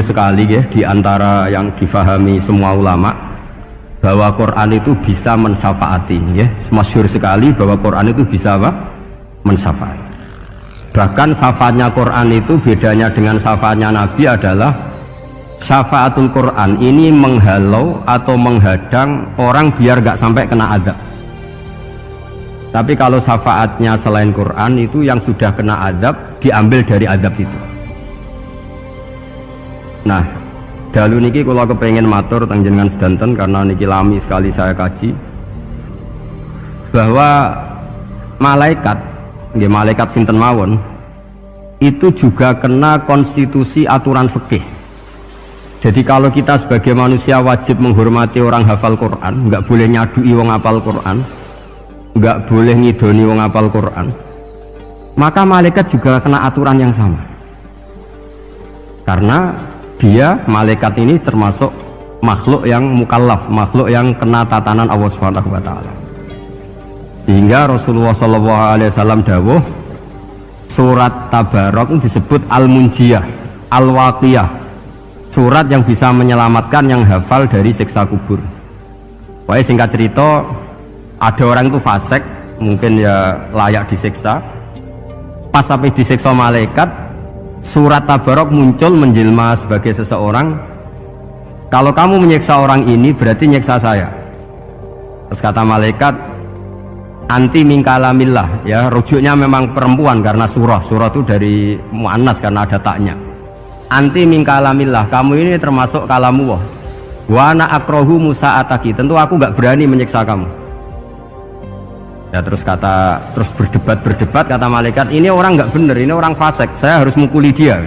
sekali ya di antara yang difahami semua ulama bahwa Quran itu bisa mensyafaati ya. Masyhur sekali bahwa Quran itu bisa apa? Mensyafaati. Bahkan syafaatnya Quran itu bedanya dengan syafaatnya Nabi adalah syafaatul Quran ini menghalau atau menghadang orang biar gak sampai kena azab. Tapi kalau syafaatnya selain Quran itu yang sudah kena azab diambil dari azab itu. Nah, dalu niki kalau kepengen matur tangjenengan sedanten karena niki lami sekali saya kaji bahwa malaikat, nggih malaikat sinten mawon itu juga kena konstitusi aturan fikih. Jadi kalau kita sebagai manusia wajib menghormati orang hafal Quran, nggak boleh nyadui wong hafal Quran, nggak boleh ngidoni wong hafal Quran, maka malaikat juga kena aturan yang sama karena dia malaikat ini termasuk makhluk yang mukallaf, makhluk yang kena tatanan Allah Subhanahu wa taala. Sehingga Rasulullah SAW dawuh surat Tabarok disebut Al-Munjiyah, Al-Waqiyah, surat yang bisa menyelamatkan yang hafal dari siksa kubur. Pokoknya singkat cerita, ada orang itu fasik, mungkin ya layak disiksa. Pas sampai disiksa malaikat, surat Tabarok muncul menjelma sebagai seseorang. Kalau kamu menyiksa orang ini berarti nyiksa saya. Terus kata malaikat, anti mingkalamillah, ya rujuknya memang perempuan karena surah itu dari muannas karena ada taknya. Anti mingkalamillah, kamu ini termasuk kalamuwah. Wa ana akrohu musa'ataki, tentu aku gak berani menyiksa kamu. Ya terus berdebat kata malaikat, ini orang nggak bener, ini orang fasik, saya harus mukuli dia.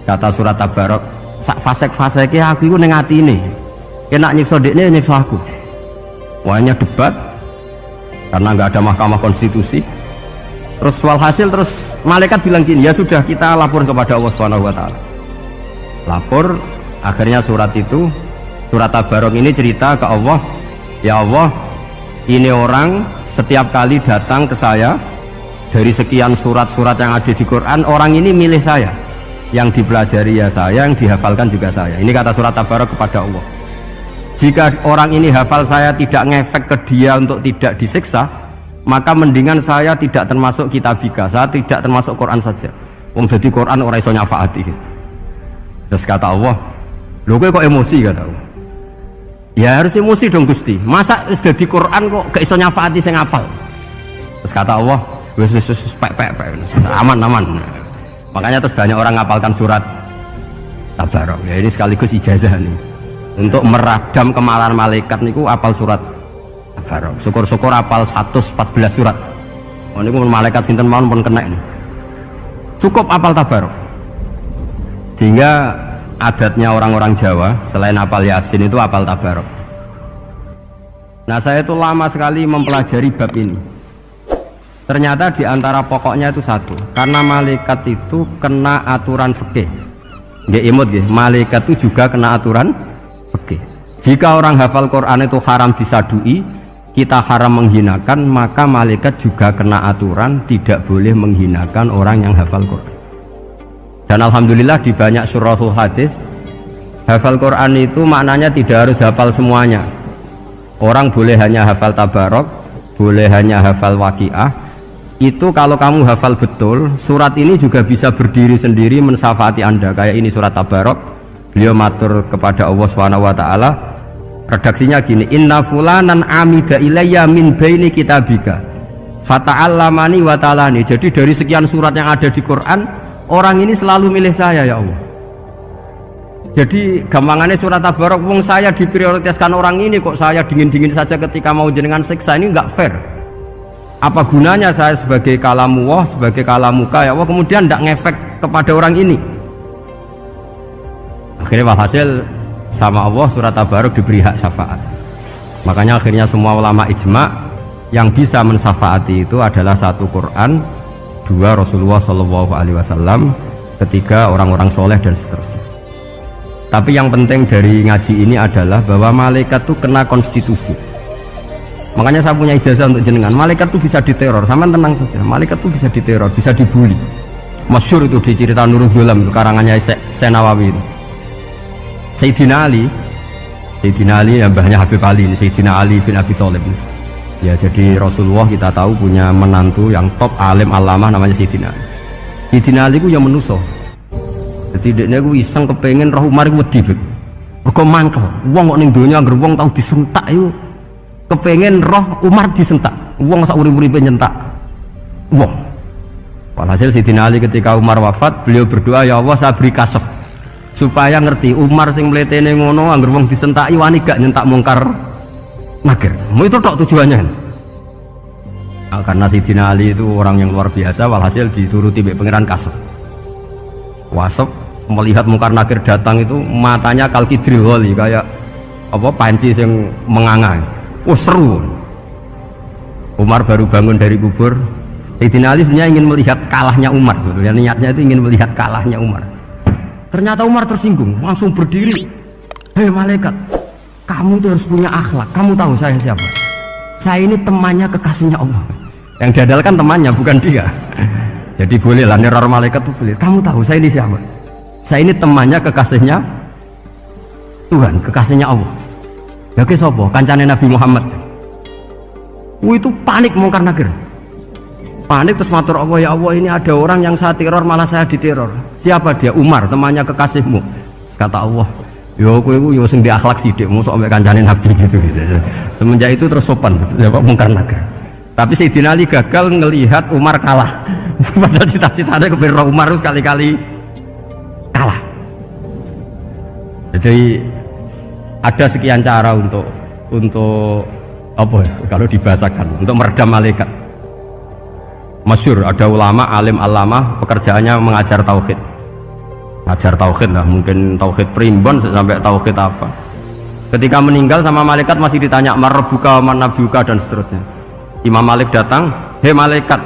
Kata surat Tabarok, sak fasik-fasiknya aku itu neng hati ini, kena nyiksa dekne nyiksa aku. Wahnya debat karena nggak ada mahkamah konstitusi. Terus walhasil terus malaikat bilang gini, ya sudah kita lapor kepada Allah Subhanahu wa taala. Lapor, akhirnya surat Tabarok ini cerita ke Allah, ya Allah, ini orang setiap kali datang ke saya dari sekian surat-surat yang ada di Quran, orang ini milih saya, yang dipelajari ya saya, yang dihafalkan juga saya. Ini kata surat Tabarok kepada Allah. Jika orang ini hafal saya tidak ngefek ke dia untuk tidak disiksa, maka mendingan saya tidak termasuk kitabika, saya tidak termasuk Quran saja. Jadi Quran orang iso nyafaati. Terus kata Allah, lho kowe kok emosi, kata Allah. Ya harus emosi dong Gusti, masa sudah di Quran kok gak iso nyafaati sing ngapal. Terus kata Allah, wis pek aman. Makanya terus banyak orang ngapalkan surat Tabarok. Ya ini sekaligus ijazah nih untuk meradam kemarahan malaikat niku apal surat Tabarok. Syukur-syukur apal 114 surat. Oh niku malaikat sinten mawon pun kena ini. Cukup apal Tabarok. Sehingga adatnya orang-orang Jawa selain apal Yasin itu apal Tabarok. Nah saya itu lama sekali mempelajari bab ini. Ternyata di antara pokoknya itu satu, karena malaikat itu kena aturan fikih. Nggih imut nggih, malaikat itu juga kena aturan fikih. Jika orang hafal Quran itu haram disadui, kita haram menghinakan, maka malaikat juga kena aturan tidak boleh menghinakan orang yang hafal Quran. Dan alhamdulillah di banyak surahul hadis hafal Quran itu maknanya tidak harus hafal semuanya. Orang boleh hanya hafal Tabarok, boleh hanya hafal Waqiah. Itu kalau kamu hafal betul, surat ini juga bisa berdiri sendiri mensyafaati Anda. Kayak ini surat Tabarok, beliau matur kepada Allah Subhanahu wa taala. Redaksinya gini, inna fulanan amida ilayya min baini kitabika fata'allamani wa ta'alani. Jadi dari sekian surat yang ada di Quran, orang ini selalu milih saya ya Allah. Jadi gampangannya surat Tabarok, wong saya diprioritaskan orang ini kok saya dingin-dingin saja ketika mau jenengan siksa, ini enggak fair. Apa gunanya saya sebagai kalamuwah, sebagai kalamuka ya Allah, kemudian enggak ngefek kepada orang ini. Akhirnya walhasil sama Allah surat Tabarok diberi hak syafaat. Makanya akhirnya semua ulama ijma yang bisa mensyafaati itu adalah satu Quran, dua Rasulullah SAW, ketiga orang-orang soleh dan seterusnya. Tapi yang penting dari ngaji ini adalah bahwa malaikat itu kena konstitusi. Makanya saya punya ijazah untuk jenengan, malaikat itu bisa diteror, sama tenang saja, malaikat itu bisa diteror, bisa dibully. Masyhur itu di cerita Nurul Zulam, karangannya Syekh Nawawi itu. Sayyidina Ali yang mbahnya Habib Ali ini, Sayyidina Ali bin Abi Thalib. Ya, jadi Rasulullah kita tahu punya menantu yang top alim alamah namanya Sayyidina Ali. Sayyidina Ali ku yang menuso. Jadi dia ku iseng kepengen roh Umar ku wedi. Mergo mangkel. Wong kok ning donya anggere wong tau disentak iku kepengen roh Umar disentak. Wong sak urip-uripe nyentak wong. Walhasil Sayyidina Ali ketika Umar wafat, beliau berdoa, ya Allah saya beri kasef supaya ngerti Umar sing mletene ngono anggere wong disentaki wani gak nyentak mungkar nakir. Mau itu tok tujuannya. Nah, karena Sayyidina Ali itu orang yang luar biasa, walhasil dituruti mbek pangeran kasef. Wasef melihat mungkar nakir datang itu matanya kalkidril ghali, kayak apa panci yang menganga. Oh seru. Umar baru bangun dari kubur. Sayyidina Ali sebenarnya ingin melihat kalahnya Umar, sebetulnya niatnya itu ingin melihat kalahnya Umar. Ternyata Umar tersinggung, langsung berdiri. Hei malaikat, kamu tuh harus punya akhlak. Kamu tahu saya siapa? Saya ini temannya kekasihnya Allah. Yang diandalkan temannya, bukan dia. Jadi bolehlah neror malaikat tuh boleh. Kamu tahu saya ini siapa? Saya ini temannya kekasihnya Tuhan, kekasihnya Allah. Ya ke sopo? Kancane Nabi Muhammad. Itu panik mungkar nakir. Panik terus matur Allah, ya Allah ini ada orang yang saya teror malah saya diteror. Siapa dia? Umar, temannya kekasihmu. Kata Allah, yo kowe iku yo sing diakhlak sithik mosok ambek kancane Nabi gitu. Semenjak itu terus sopan ya Pak mungkar nakir. Tapi Sayyidina Ali gagal ngelihat Umar kalah. Padahal cita-citanya kepengen Umar sekali-kali kalah. Jadi ada sekian cara untuk apa ya, kalau dibahasakan untuk meredam malaikat. Masyhur ada ulama alim alamah pekerjaannya mengajar tauhid. Ngajar tauhid lah, mungkin tauhid primbon sampai tauhid apa. Ketika meninggal sama malaikat masih ditanya marbuka manabiuka dan seterusnya. Imam Malik datang, "Hei malaikat,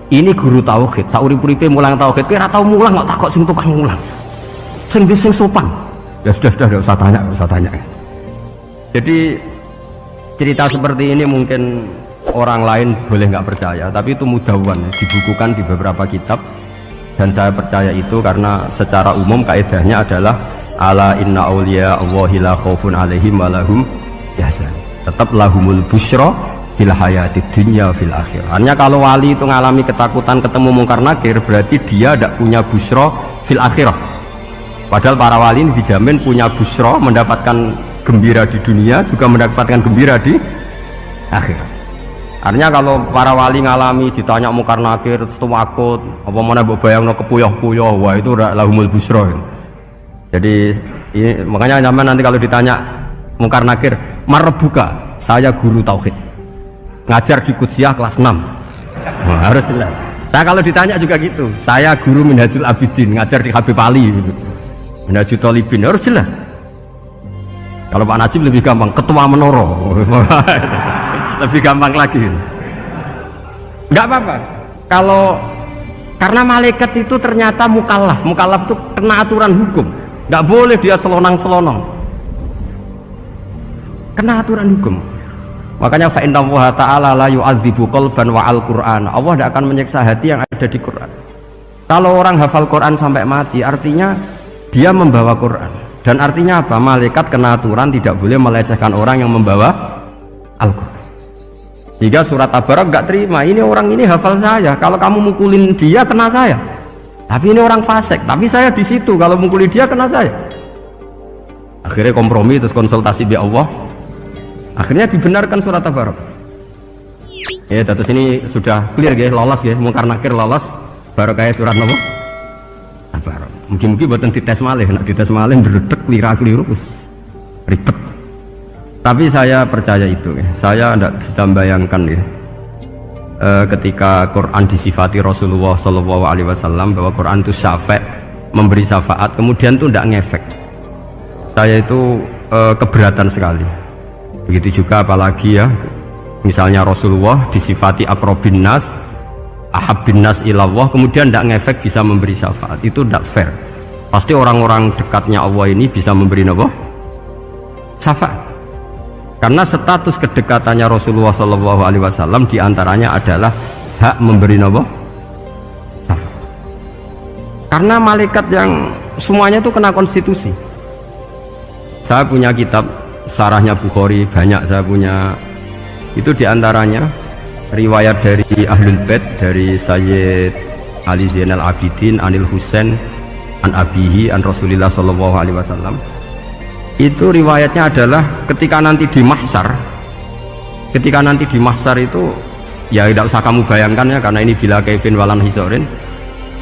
ini guru tauhid, saurip-uripe mulang tauhid, kira tau mulang kok takok sing tukang mulang. Sing sopan." Ya sudah enggak usah tanya. Jadi cerita seperti ini mungkin orang lain boleh nggak percaya, tapi itu mudawwan, dibukukan di beberapa kitab, dan saya percaya itu karena secara umum kaidahnya adalah ala inna auliya Allahi la khaufun alaihim wa lahum yahzan. Tetap lahumul busyra fil hayatid dunya fil akhirah. Artinya kalau wali itu mengalami ketakutan ketemu mungkar nakir, berarti dia tidak punya busyra fil akhirah. Padahal para wali ini dijamin punya busyra, mendapatkan gembira di dunia, juga mendapatkan gembira di akhirat. Artinya kalau para wali ngalami ditanya mungkar nakir terus takut apa mana mbok bayangno kepuyah-puyah, wah itu lahumul busyra. Jadi ini, makanya nyaman nanti kalau ditanya mungkar nakir, marbuka, saya guru tauhid. Ngajar di Qudsiyah kelas 6. Nah, harus jelas. Saya kalau ditanya juga gitu, saya guru Minhajul Abidin, ngajar di Habib Ali gitu. Minhajul Thalibin, harus jelas. Kalau Pak Najib lebih gampang, ketua Menoro. Lebih gampang lagi. Enggak apa-apa. Kalau karena malaikat itu ternyata mukallaf itu kena aturan hukum. Enggak boleh dia selonang-selonong. Kena aturan hukum. Makanya fa inna Allah ta'ala la yu'adzibu qalban wa al-Qur'an. Allah tidak akan menyiksa hati yang ada di Quran. Kalau orang hafal Quran sampai mati, artinya dia membawa Quran. Dan artinya apa? Malaikat kena aturan tidak boleh melecehkan orang yang membawa Al-Quran. Jika surat Tabarak nggak terima, ini orang ini hafal saya, kalau kamu mukulin dia kena saya. Tapi ini orang fasik, tapi saya di situ, kalau mukulin dia kena saya. Akhirnya kompromi terus konsultasi bi Allah. Akhirnya dibenarkan surat Tabarak. Ya, terus ini sudah clear guys, lolos guys, mungkar nakir lolos. Baru kayak surat apa? Tabarak. Mungkin buatan dites malih, nak dites malih berdek keliru ribet. Tapi saya percaya itu, saya tidak bisa membayangkan ya, ketika Quran disifati Rasulullah SAW bahwa Quran itu syafa', memberi syafaat, kemudian itu tidak ngefek. Saya itu keberatan sekali. Begitu juga apalagi ya, misalnya Rasulullah disifati akrobin nas, ahabbin nas ilallah, kemudian tidak ngefek bisa memberi syafaat, itu tidak fair. Pasti orang-orang dekatnya Allah ini bisa memberi apa? Syafaat. Karena status kedekatannya Rasulullah SAW diantaranya adalah hak memberi apa? Syafaat. Karena malaikat yang semuanya itu kena konstitusi. Saya punya kitab Syarahnya Bukhari banyak saya punya. Itu diantaranya riwayat dari Ahlul Bait dari Sayyid Ali Zainal Abidin Anil Husain an Abihi an Rasulillah sallallahu alaihi wasallam. Itu riwayatnya adalah ketika nanti di mahsyar itu ya tidak usah kamu bayangkan ya, karena ini bila kaifin walan hisorin,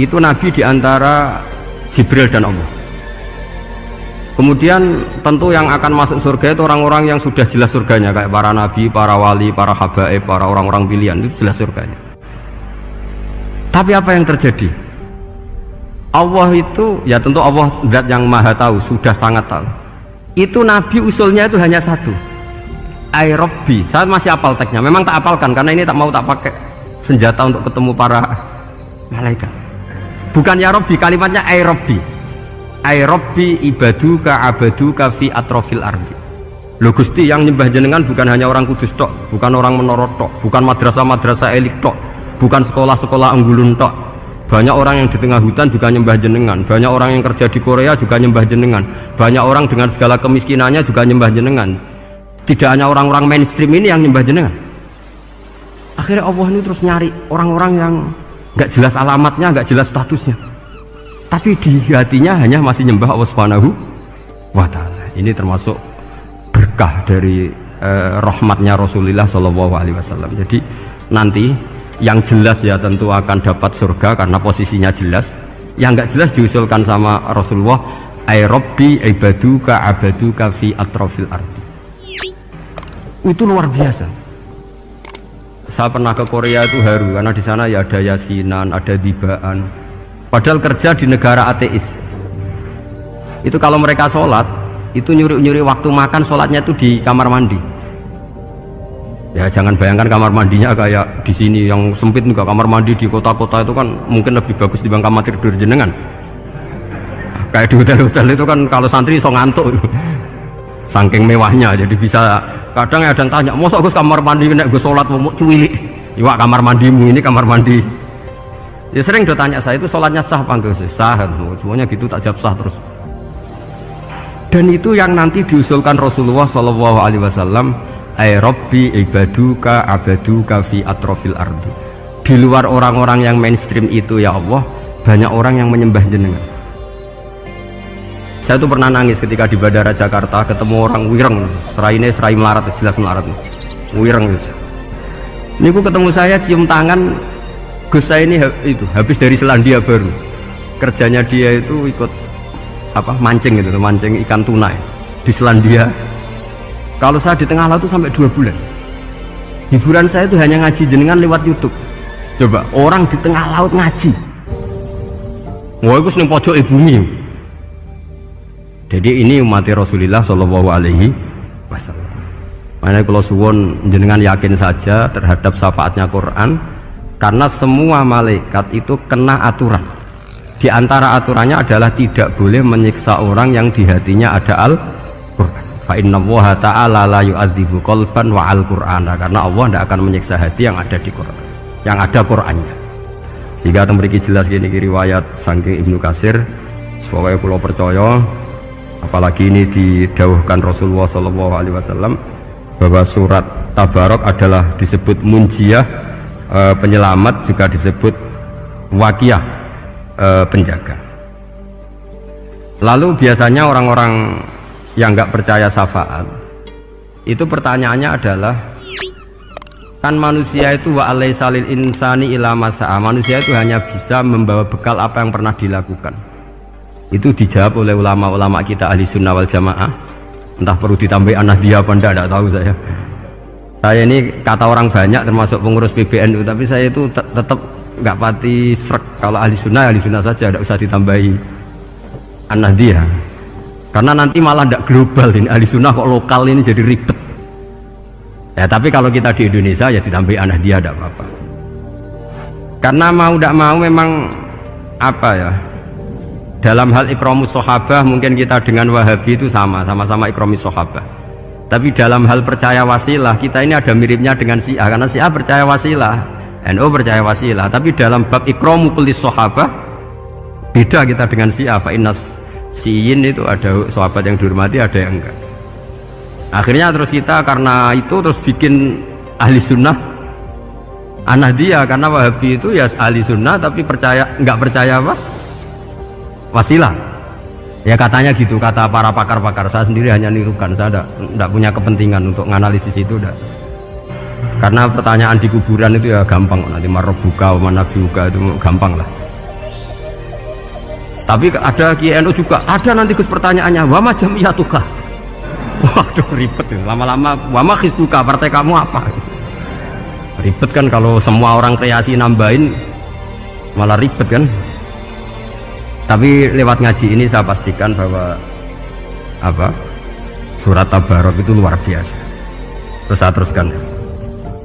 itu Nabi diantara Jibril dan Allah. Kemudian tentu yang akan masuk surga itu orang-orang yang sudah jelas surganya, kayak para nabi, para wali, para habaib, para orang-orang pilihan, itu jelas surganya. Tapi apa yang terjadi? Allah itu, ya tentu Allah zat yang maha tahu, sudah sangat tahu. Itu Nabi usulnya itu hanya satu, Ay Rabbi. Saya masih apal teksnya, memang tak apalkan karena ini tak mau tak pakai senjata untuk ketemu para malaikat. Bukan ya Rabbi, kalimatnya Ay Rabbi. Ay Rabbi ibaduka abaduka fi atrofil ardi. Lho Gusti, yang nyembah jenengan bukan hanya orang kudus tok, bukan orang menurut tok, bukan madrasah-madrasah elit tok, bukan sekolah-sekolah anggulun tok. Banyak orang yang di tengah hutan juga nyembah jenengan, banyak orang yang kerja di Korea juga nyembah jenengan, banyak orang dengan segala kemiskinannya juga nyembah jenengan. Tidak hanya orang-orang mainstream ini yang nyembah jenengan. Akhirnya Allah ini terus nyari orang-orang yang gak jelas alamatnya, gak jelas statusnya, tapi di hatinya hanya masih nyembah Allah Subhanahu wa ta'ala. Ini termasuk berkah dari rahmatnya Rasulullah Shallallahu Alaihi Wasallam. Jadi nanti yang jelas ya tentu akan dapat surga karena posisinya jelas. Yang nggak jelas diusulkan sama Rasulullah, Ay Rabbi ibaduka abaduka fi atrofil ardi. Itu luar biasa. Saya pernah ke Korea itu haru karena di sana ya ada yasinan, ada dibaan. Padahal kerja di negara ateis. Itu kalau mereka sholat, itu nyuri-nyuri waktu makan, sholatnya itu di kamar mandi. Ya jangan bayangkan kamar mandinya kayak di sini yang sempit juga. Kamar mandi di kota-kota itu kan mungkin lebih bagus dibanding kamar tidur jenengan. Kayak di hotel-hotel itu kan kalau santri so ngantuk, saking mewahnya. Jadi bisa kadang ada yang tanya, masa Gus kamar mandi nek gue sholat mau cuwilik? Iwak kamar mandimu ini kamar mandi. Ya sering udah tanya saya itu sholatnya sah apa enggak sih? Sah, semuanya gitu tak jawab sah terus. Dan itu yang nanti diusulkan Rasulullah Shallallahu Alaihi Wasallam, Ay Rabbi ibaduka abaduka fi atrofil ardi. Di luar orang-orang yang mainstream itu ya Allah, banyak orang yang menyembah jenengan. Saya tuh pernah nangis ketika di Bandara Jakarta ketemu orang wireng, serai melarat, jelas melarat, wireng. Ini aku ketemu saya cium tangan. Gus saya ini itu habis dari Selandia Baru, kerjanya dia itu ikut apa mancing gitu, mancing ikan tuna di Selandia. Kalau saya di tengah laut itu sampai 2 bulan. Hiburan saya itu hanya ngaji jenengan lewat YouTube. Coba orang di tengah laut ngaji. Wah itu seneng pojok bumi. Jadi ini umat Rasulullah Shallallahu Alaihi Wasallam. Makanya kalau suwon jenengan yakin saja terhadap syafaatnya Quran. Karena semua malaikat itu kena aturan. Di antara aturannya adalah tidak boleh menyiksa orang yang di hatinya ada Al-Quran. Fa innallaha ta'ala la yu'adzibu qalban wa al-Qur'ana. Karena Allah tidak akan menyiksa hati yang ada di Quran, yang ada Qurannya. Sehingga memiliki jelas gini riwayat saking Ibnu Katsir. Sebagai pulau percaya, apalagi ini didawuhkan Rasulullah Shallallahu Alaihi Wasallam bahwa surat Tabarok adalah disebut munjiyah, penyelamat, juga disebut wakiyah, penjaga. Lalu biasanya orang-orang yang nggak percaya syafaat itu pertanyaannya adalah, kan manusia itu wa alaysa lil insani ila masa'a, manusia itu hanya bisa membawa bekal apa yang pernah dilakukan. Itu dijawab oleh ulama-ulama kita ahli sunnah wal jamaah. Entah perlu ditambah anak dia apa enggak tahu saya. Saya ini kata orang banyak termasuk pengurus PBNU, tapi saya itu tetap nggak pati srek. Kalau ahli sunnah saja, tidak usah ditambahi anak dia, karena nanti malah tidak global. Ini ahli sunnah kok lokal ini jadi ribet ya. Tapi kalau kita di Indonesia ya ditambahi anak dia tidak apa-apa, karena mau tidak mau memang apa ya, dalam hal ikramus sahabah mungkin kita dengan Wahabi itu sama-sama ikramus sahabah. Tapi dalam hal percaya wasilah kita ini ada miripnya dengan Syiah, karena Syiah percaya wasilah, NU percaya wasilah. Tapi dalam bab ikramu kulli sahabah beda kita dengan Syiah. Fa innas Siyin itu ada sahabat yang dihormati, ada yang enggak. Akhirnya terus kita karena itu terus bikin ahli sunnah An-Nahdiyah, karena Wahabi itu ya ahli sunnah tapi enggak percaya apa? Wasilah. Ya katanya gitu, kata para pakar-pakar. Saya sendiri hanya nirukan, saya enggak punya kepentingan untuk menganalisis itu enggak. Karena pertanyaan di kuburan itu ya gampang, nanti marobuka, manabiuka itu gampang lah. Tapi ada KNU juga, ada nanti Gus pertanyaannya, wama jamiyatuka. Waduh ribet ya, lama-lama wama hizbuka, partai kamu apa? Ribet kan kalau semua orang kreasi nambahin, malah ribet kan. Tapi lewat ngaji ini saya pastikan bahwa apa surat Tabarok itu luar biasa. Terus saya teruskan.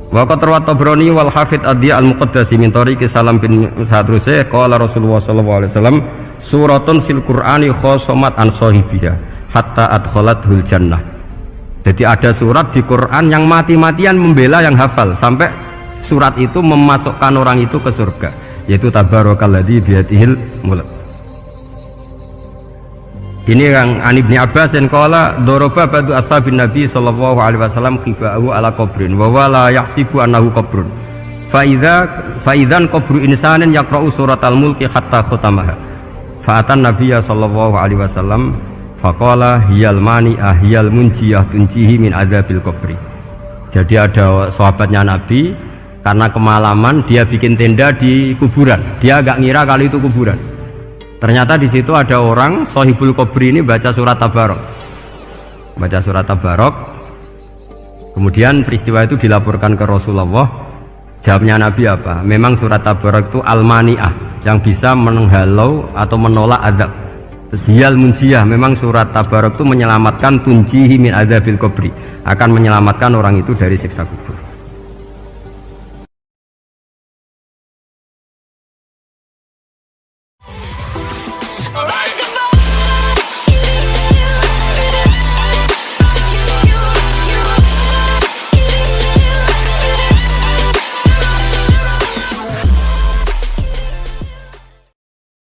Wa qad rawat Tabrani wal Hafidz Adhi al-Muqaddasi min tariqi Salam bin Sadruse qala Rasulullah sallallahu alaihi wasallam suratun fil Qur'ani khosomat an sahibiha hatta adkhalathul jannah. Jadi ada surat di Quran yang mati-matian membela yang hafal sampai surat itu memasukkan orang itu ke surga, yaitu tabarakalladzi biyadihil mulk. Ini yang An Ibni Abbas dan qala doroba ba'du ashabin Nabi sallallahu alaihi wasallam khifa'ahu ala qabrin wa wala yahsibu annahu qabrun fa idzan qabru insanin yaqra'u suratal mulki hatta khutamaha fa atan nabiyya sallallahu alaihi wasallam faqala hiyal mani'ah hiyal munjiyah tunjihi min adzabil qabri. Jadi ada sahabatnya Nabi karena kemalaman dia bikin tenda di kuburan, dia agak ngira kali itu kuburan. Ternyata di situ ada orang Sohibul Qabri ini baca surat Tabarok, kemudian peristiwa itu dilaporkan ke Rasulullah. Jawabnya Nabi apa? Memang surat Tabarok itu al-mani'ah, yang bisa menghalau atau menolak azab. Hiyal munjiyah, memang surat Tabarok itu menyelamatkan tunjihi min adzabil qabri, akan menyelamatkan orang itu dari siksa kubur.